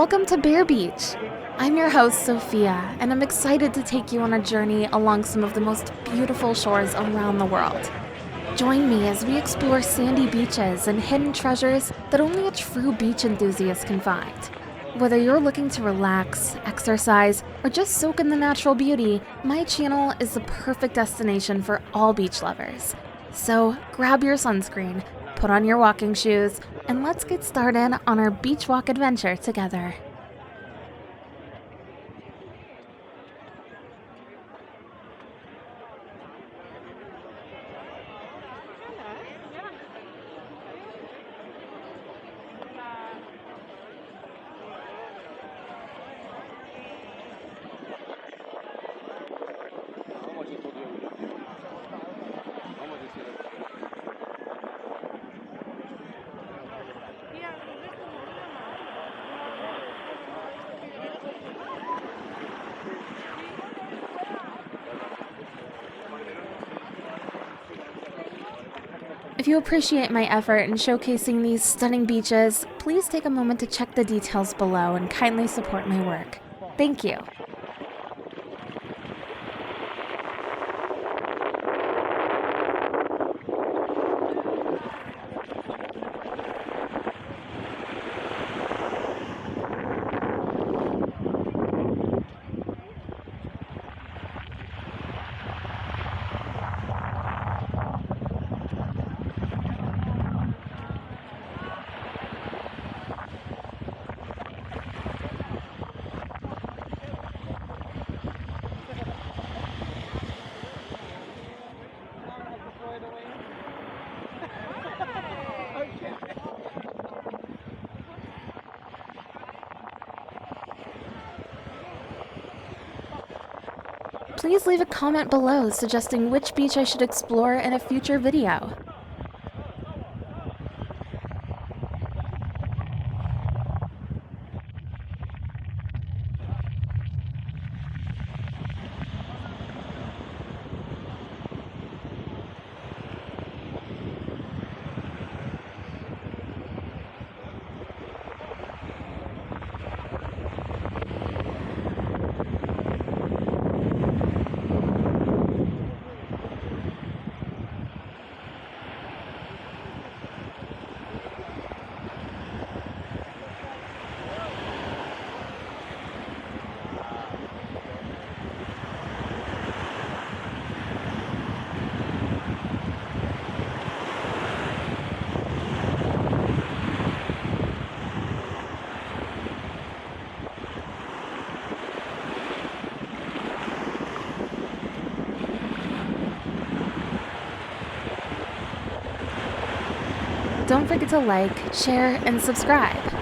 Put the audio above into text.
Welcome to Barebeach. I'm your host, Sophia, and I'm excited to take you on a journey along some of the most beautiful shores around the world. Join me as we explore sandy beaches and hidden treasures that only a true beach enthusiast can find. Whether you're looking to relax, exercise, or just soak in the natural beauty, my channel is the perfect destination for all beach lovers. So grab your sunscreen, put on your walking shoes, and let's get started on our beach walk adventure together. If you appreciate my effort in showcasing these stunning beaches, please take a moment to check the details below and kindly support my work. Thank you. Please leave a comment below suggesting which beach I should explore in a future video. Don't forget to like, share, and subscribe.